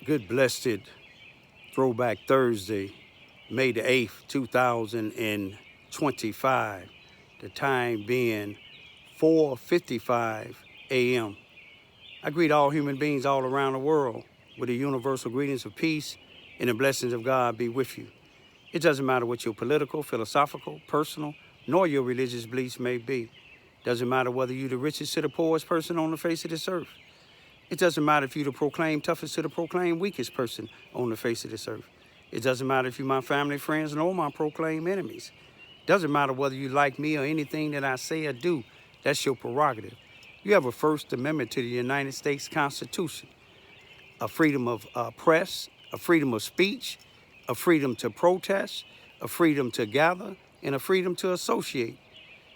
Good blessed Throwback Thursday, May the 8th, 2025. The time being 4:55 a.m. I greet all human beings all around the world with the universal greetings of peace and the blessings of God be with you. It doesn't matter what your political, philosophical, personal, nor your religious beliefs may be. Doesn't matter whether you're the richest or the poorest person on the face of this earth. It doesn't matter if you're the proclaimed toughest or the proclaimed weakest person on the face of this earth. It doesn't matter if you're my family, friends, nor my proclaimed enemies. Doesn't matter whether you like me or anything that I say or do. That's your prerogative. You have a First Amendment to the United States Constitution. A freedom of press, a freedom of speech, a freedom to protest, a freedom to gather, and a freedom to associate.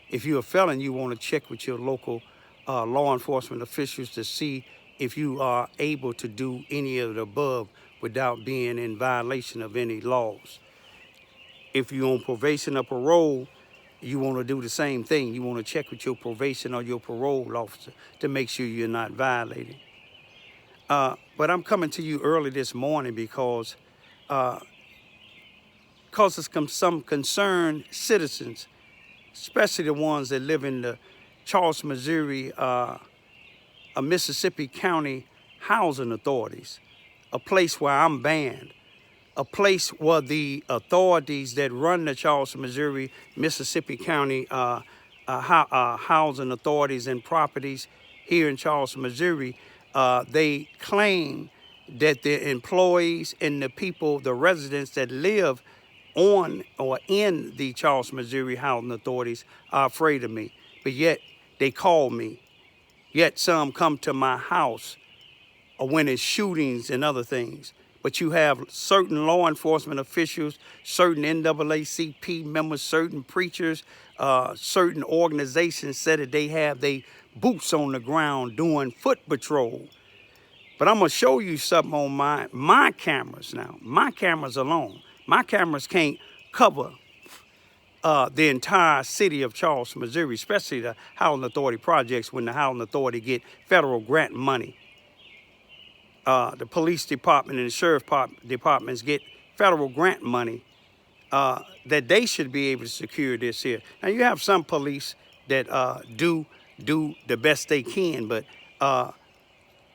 If you're a felon, you want to check with your local law enforcement officials to see if you are able to do any of the above without being in violation of any laws. If you're on probation or parole, you want to do the same thing. You want to check with your probation or your parole officer to make sure you're not violating. But I'm coming to you early this morning because some concerned citizens, especially the ones that live in the Charleston, Missouri, Mississippi County housing authorities, a place where I'm banned, a place where the authorities that run the Charleston, Missouri, Mississippi County housing authorities and properties here in Charleston, Missouri, they claim that the employees and the people, the residents that live on or in the Charleston, Missouri housing authorities are afraid of me. But yet they call me. Yet some come to my house when it's shootings and other things. But you have certain law enforcement officials, certain NAACP members, certain preachers, certain organizations said that they have their boots on the ground doing foot patrol. But I'm going to show you something on my cameras now. My cameras alone. My cameras can't cover the entire city of Charleston, Missouri, especially the Housing Authority projects when the Housing Authority get federal grant money. The police department and the sheriff departments get federal grant money that they should be able to secure this here. Now, you have some police that do the best they can, but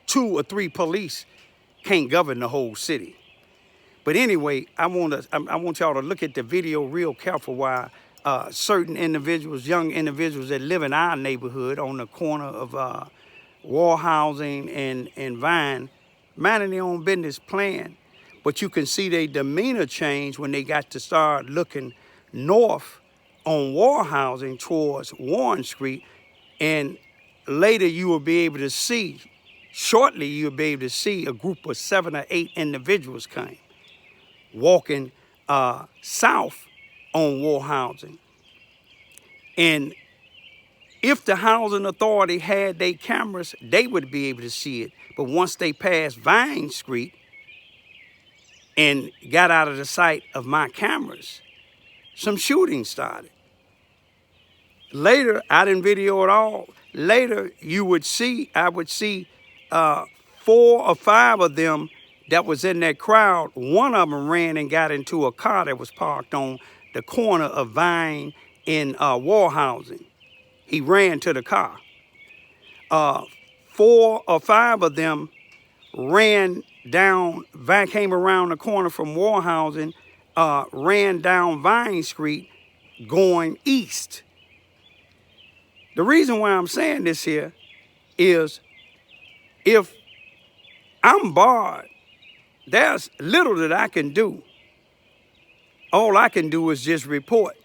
2 or 3 police can't govern the whole city. But anyway, I want y'all to look at the video real careful while certain individuals, young individuals that live in our neighborhood on the corner of Wallhausen and Vine, minding their own business playing. But you can see their demeanor change when they got to start looking north on Wallhausen towards Warren Street. And later you will be able to see, shortly you'll be able to see a group of 7 or 8 individuals came walking south on Wallhausen. And if the housing authority had their cameras, they would be able to see it. But once they passed Vine Street and got out of the sight of my cameras, some shooting started. Later, I didn't video it all. Later, I would see 4 or 5 of them that was in that crowd. One of them ran and got into a car that was parked on the corner of Vine and Wallhausen. He ran to the car. 4 or 5 of them ran down, came around the corner from Wallhausen, ran down Vine Street going east. The reason why I'm saying this here is if I'm barred, there's little that I can do. All I can do is just report.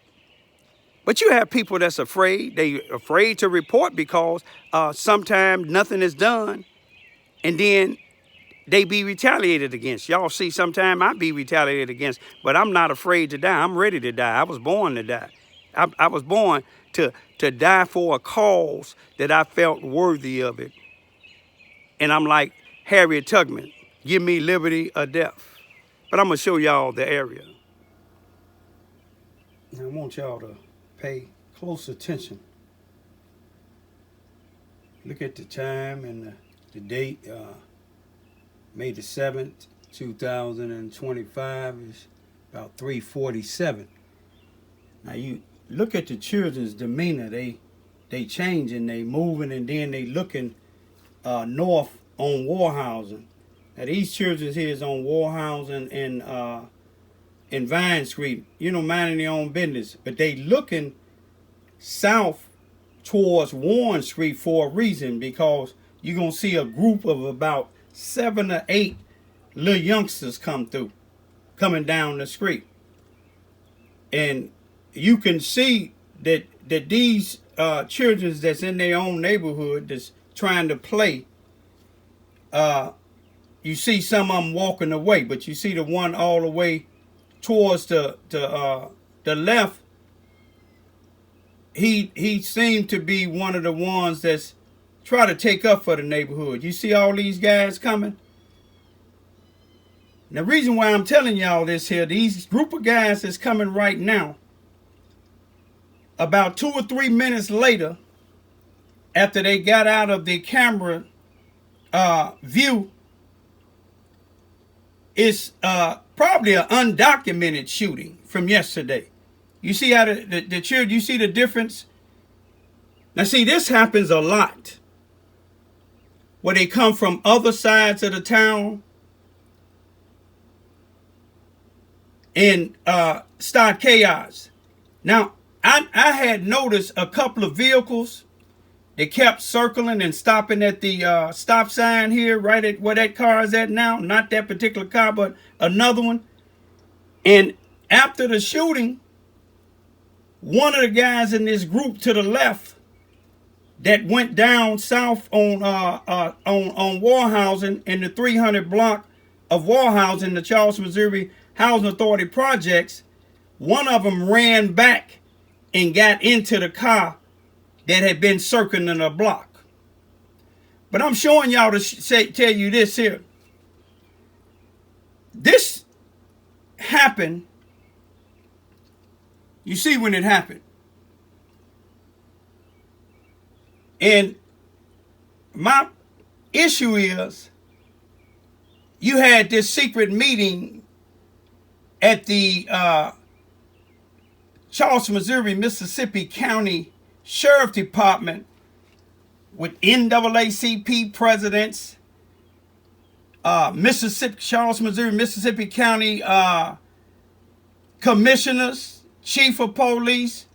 But you have people that's afraid. They're afraid to report because sometimes nothing is done, and then they be retaliated against. Y'all see, sometimes I be retaliated against, but I'm not afraid to die. I'm ready to die. I was born to die. I was born to die for a cause that I felt worthy of it. And I'm like Harriet Tubman, give me liberty or death. But I'm going to show y'all the area. Now I want y'all to pay close attention. Look at the time and the date, May the 7th, 2025 is about 3:47. Now you look at the children's demeanor. They changing, they moving, and then they looking north on Wallhausen. Now these children here is on Wallhausen and Vine Street, minding their own business. But they looking south towards Warren Street for a reason, because you're going to see a group of about 7 or 8 little youngsters coming down the street. And you can see that these children that's in their own neighborhood that's trying to play, you see some of them walking away, but you see the one all the way towards the left. He seemed to be one of the ones that's try to take up for the neighborhood. You see all these guys coming? And the reason why I'm telling y'all this here, these group of guys that's coming right now, about 2 or 3 minutes later, after they got out of the camera view, it's probably an undocumented shooting from yesterday. You see how the children, you see the difference? Now see, this happens a lot, where they come from other sides of the town and start chaos. Now, I had noticed a couple of vehicles. They kept circling and stopping at the stop sign here, right at where that car is at now. Not that particular car, but another one. And after the shooting, one of the guys in this group to the left that went down south on Wallhausen in the 300 block of Wallhausen, the Charleston, Missouri Housing Authority projects, one of them ran back and got into the car that had been circling the block. But I'm showing y'all to tell you this here. This happened. You see when it happened. And my issue is, you had this secret meeting at the Charleston, Missouri, Mississippi County Sheriff Department with NAACP presidents, Charleston, Missouri, Mississippi County commissioners, chief of police,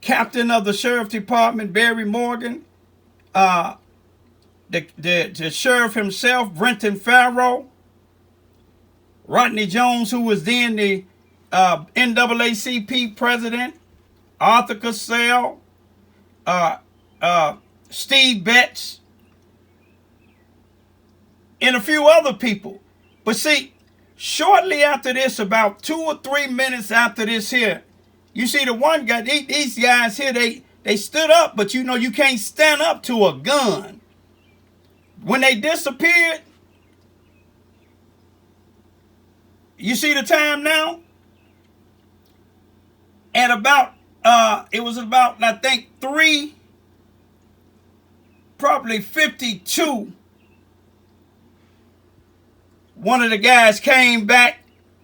captain of the sheriff department, Barry Morgan, the sheriff himself, Brenton Farrow, Rodney Jones, who was then the NAACP president, Arthur Cassell, Steve Betts, and a few other people. But see, shortly after this, about 2 or 3 minutes after this here, you see the one guy, these guys here, they stood up, but you can't stand up to a gun. When they disappeared, you see the time now? At about, it was about, I think, 52. One of the guys came back,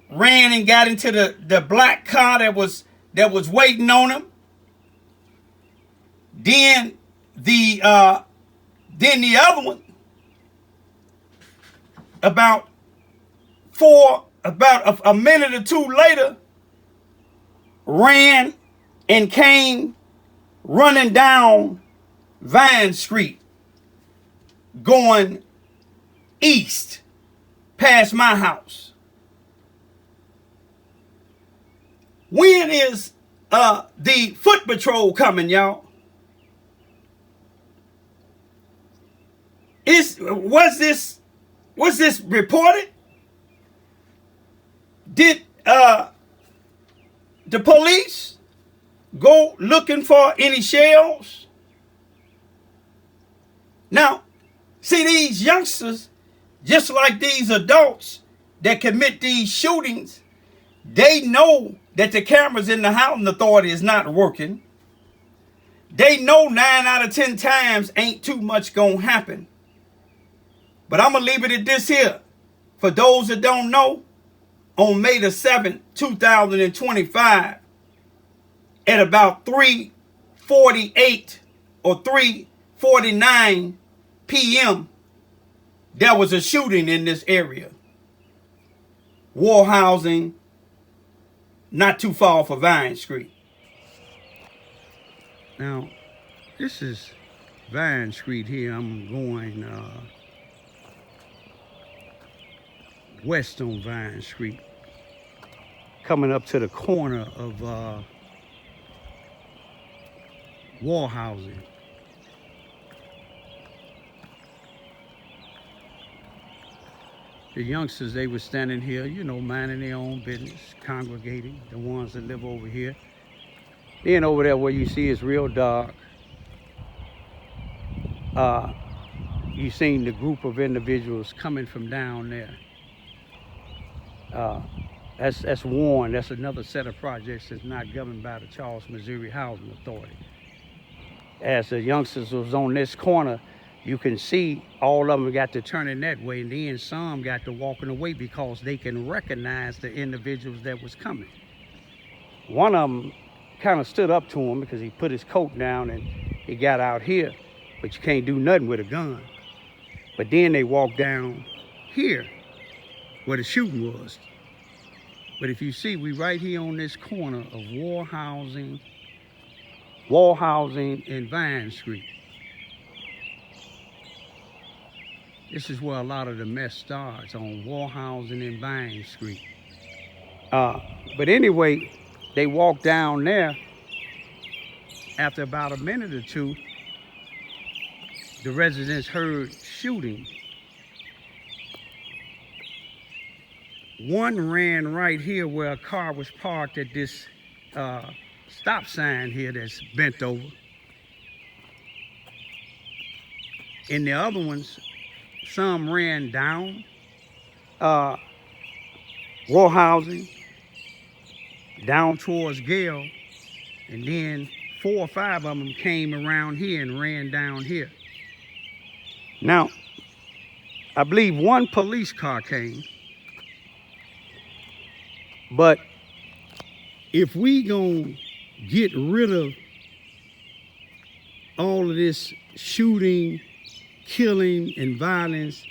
ran and got into the black car that was waiting on him. Then the other one, about a minute or two later, ran and came running down Vine Street, going east past my house. When is the foot patrol coming, y'all? Was this reported? Did the police go looking for any shells? Now, see, these youngsters, just like these adults that commit these shootings, they know that the cameras in the housing authority is not working. They know 9 out of 10 times ain't too much gonna happen. But I'm gonna leave it at this here. For those that don't know, on May the 7th, 2025, at about 3:48 or 3:49 p.m., there was a shooting in this area. Wallhausen, not too far from Vine Street. Now, this is Vine Street here. I'm going west on Vine Street, coming up to the corner of Wallhausen. The youngsters, they were standing here, you know, minding their own business, congregating, the ones that live over here. Then over there where you see it's real dark, you seen the group of individuals coming from down there. That's Warren. That's another set of projects that's not governed by the Charleston, Missouri Housing Authority. As the youngsters was on this corner, you can see all of them got to turning that way, and then some got to walking away because they can recognize the individuals that was coming. One of them kind of stood up to him because he put his coat down and he got out here, but you can't do nothing with a gun. But then they walked down here where the shooting was. But if you see, we right here on this corner of Wallhausen and Vine Street. This is where a lot of the mess starts, on Wallhausen and Vine Street. But anyway, they walked down there. After about a minute or two, the residents heard shooting. One ran right here where a car was parked at this stop sign here that's bent over. And the other ones, some ran down Wallhausen, down towards Gale, and then 4 or 5 of them came around here and ran down here. Now, I believe one police car came, but if we gonna get rid of all of this shooting, killing, and violence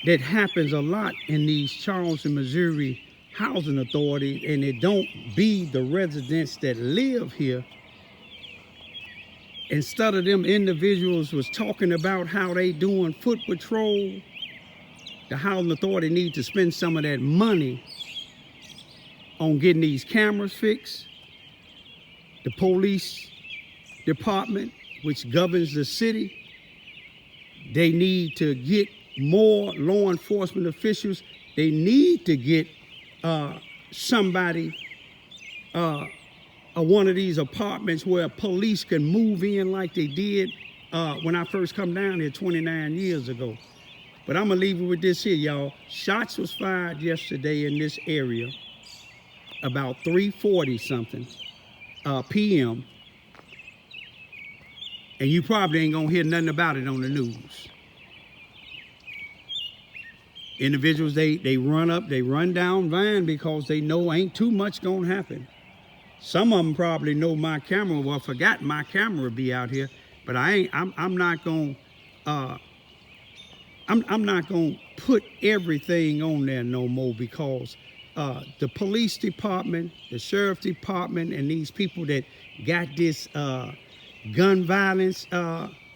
that happens a lot in these Charleston, Missouri Housing Authority, and it don't be the residents that live here, instead of them individuals was talking about how they doing foot patrol, the Housing Authority need to spend some of that money on getting these cameras fixed. The police department, which governs the city, they need to get more law enforcement officials. They need to get somebody, one of these apartments where police can move in like they did when I first come down here 29 years ago. But I'm gonna leave it with this here, y'all. Shots was fired yesterday in this area about 3:40 something p.m. And you probably ain't gonna hear nothing about it on the news. Individuals, they run down Vine because they know ain't too much gonna happen. Some of them probably know my camera, well, forgot my camera be out here, but I'm not gonna put everything on there no more, because the police department, the sheriff department, and these people that got this gun violence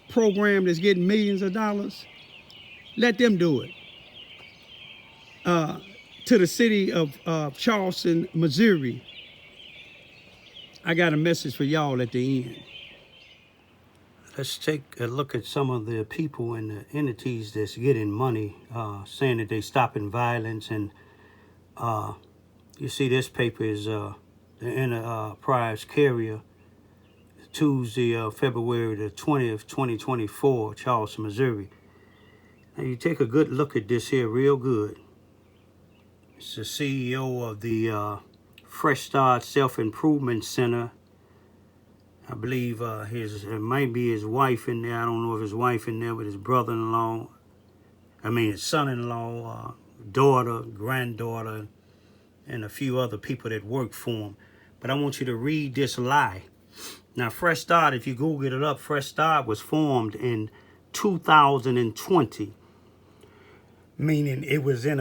program that's getting millions of dollars, let them do it. To the city of Charleston, Missouri, I got a message for y'all at the end. Let's take a look at some of the people and the entities that's getting money, saying that they stopping violence. And you see this paper is the Enterprise Carrier, Tuesday, February the 20th, 2024, Charleston, Missouri. Now you take a good look at this here real good. It's the CEO of the Fresh Start Self-Improvement Center. I believe it might be his wife in there. I don't know if his wife in there, but his brother-in-law. I mean, his son-in-law, daughter, granddaughter, and a few other people that work for him. But I want you to read this lie. Now, Fresh Start, if you Google it up, Fresh Start was formed in 2020, meaning it was in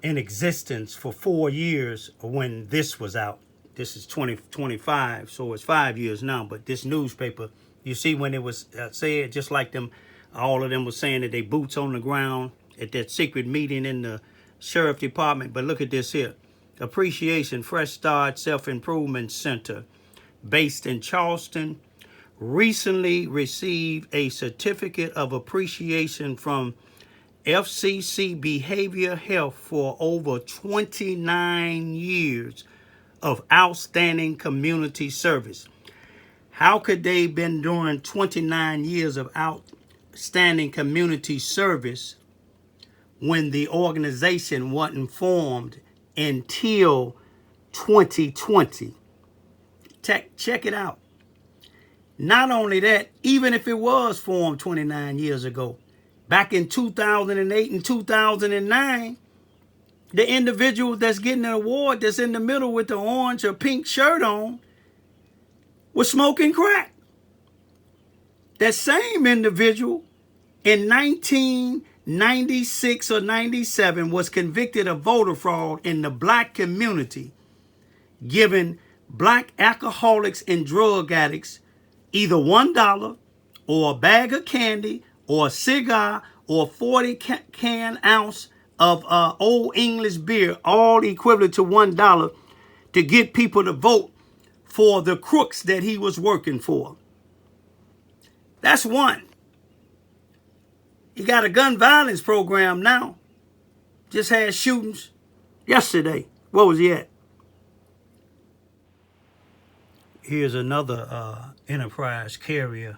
existence for 4 years when this was out. This is 2025, so it's 5 years now. But this newspaper, you see, when it was said, just like them, all of them was saying that they boots on the ground at that secret meeting in the sheriff department. But look at this here. Appreciation Fresh Start Self-Improvement Center, based in Charleston, recently received a certificate of appreciation from FCC Behavior Health for over 29 years of outstanding community service. How could they have been doing 29 years of outstanding community service when the organization wasn't formed until 2020? Check it out. Not only that, even if it was formed 29 years ago, back in 2008 and 2009, the individual that's getting an award that's in the middle with the orange or pink shirt on was smoking crack. That same individual in 1996 or 97 was convicted of voter fraud in the black community, giving black alcoholics and drug addicts either $1 or a bag of candy or a cigar or 40 ounce of Old English beer, all equivalent to $1, to get people to vote for the crooks that he was working for. That's one. He got a gun violence program now. Just had shootings yesterday. Where was he at? Here's another Enterprise Carrier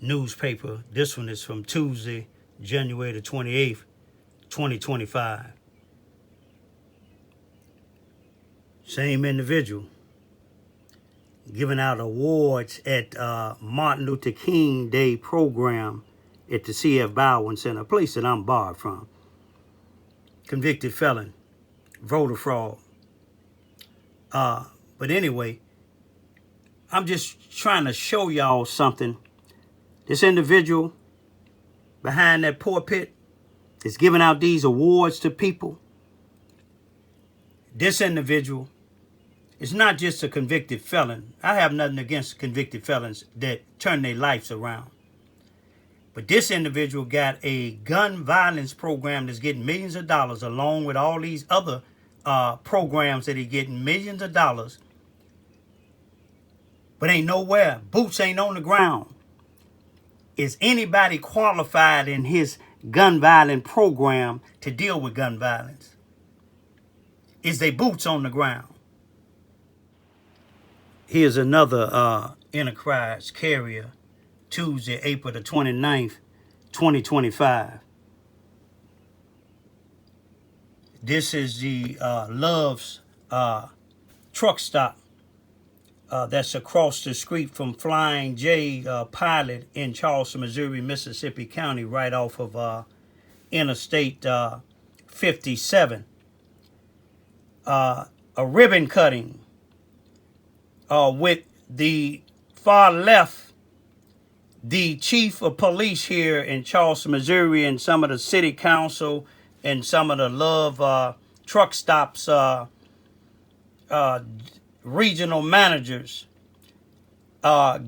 newspaper. This one is from Tuesday, January the 28th, 2025. Same individual giving out awards at Martin Luther King Day program at the C.F. Bowen Center, a place that I'm barred from. Convicted felon, voter fraud. But anyway, I'm just trying to show y'all something. This individual behind that pulpit is giving out these awards to people. This individual is not just a convicted felon. I have nothing against convicted felons that turn their lives around. But this individual got a gun violence program that's getting millions of dollars, along with all these other programs that he's getting millions of dollars. But ain't nowhere. Boots ain't on the ground. Is anybody qualified in his gun violence program to deal with gun violence? Is they boots on the ground? Here's another Enterprise Carrier, Tuesday, April the 29th, 2025. This is the Love's truck stop. That's across the street from Flying J Pilot in Charleston, Missouri, Mississippi County, right off of Interstate 57. A ribbon cutting with the far left, the chief of police here in Charleston, Missouri, and some of the city council and some of the Love truck stops regional managers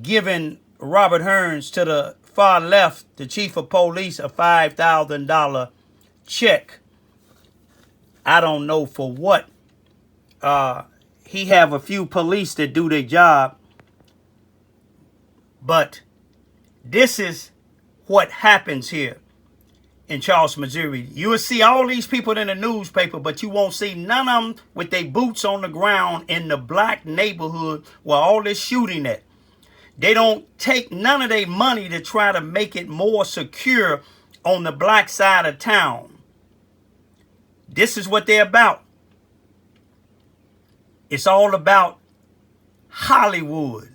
giving Robert Hearns to the far left, the chief of police, a $5,000 check. I don't know for what. He have a few police that do their job. But this is what happens here in Charleston, Missouri. You will see all these people in the newspaper, but you won't see none of them with their boots on the ground in the black neighborhood where all this shooting at. They don't take none of their money to try to make it more secure on the black side of town. This is what they're about. It's all about Hollywood,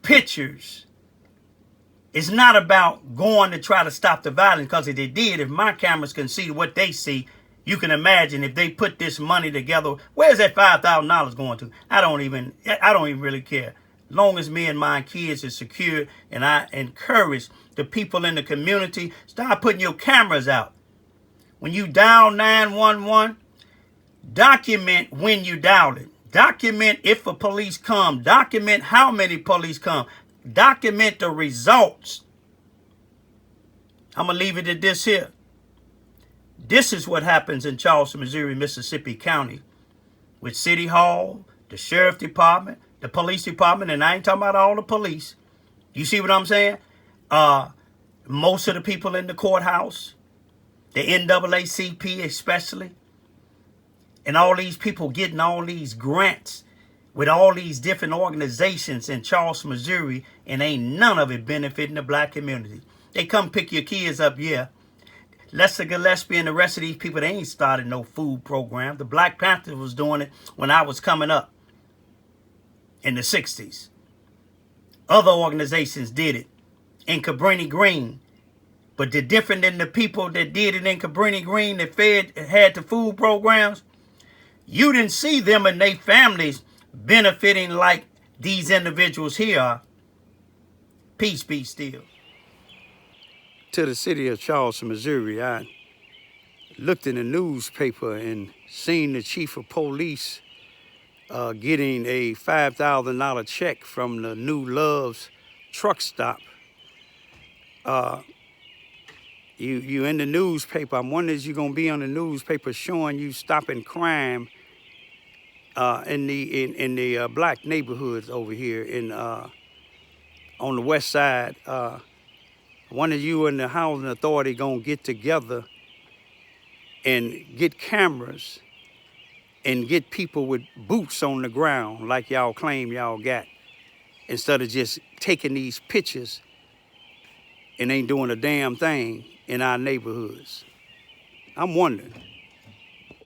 pictures, It's not about going to try to stop the violence, because if they did, if my cameras can see what they see, you can imagine if they put this money together, where's that $5,000 going to? I don't even really care. Long as me and my kids is secure, and I encourage the people in the community, start putting your cameras out. When you dial 911, document when you dial it. Document if a police come. Document how many police come. Document the results. I'm going to leave it at this here. This is what happens in Charleston, Missouri, Mississippi County with City Hall, the Sheriff Department, the Police Department, and I ain't talking about all the police. You see what I'm saying? Most of the people in the courthouse, the NAACP especially, and all these people getting all these grants with all these different organizations in Charleston, Missouri, and ain't none of it benefiting the black community. They come pick your kids up, yeah. Lester Gillespie and the rest of these people, they ain't started no food program. The Black Panthers was doing it when I was coming up in the 60s. Other organizations did it in Cabrini Green. But the different than the people that did it in Cabrini Green that had the food programs, you didn't see them and their families benefiting like these individuals here are. Peace be still. To the city of Charleston, Missouri, I looked in the newspaper and seen the chief of police getting a $5,000 check from the New Love's truck stop. You in the newspaper. I'm wondering if you're gonna be on the newspaper showing you stopping crime in the black neighborhoods over here on the west side. One of you and the housing authority gonna get together and get cameras and get people with boots on the ground like y'all claim y'all got, instead of just taking these pictures and ain't doing a damn thing in our neighborhoods. I'm wondering.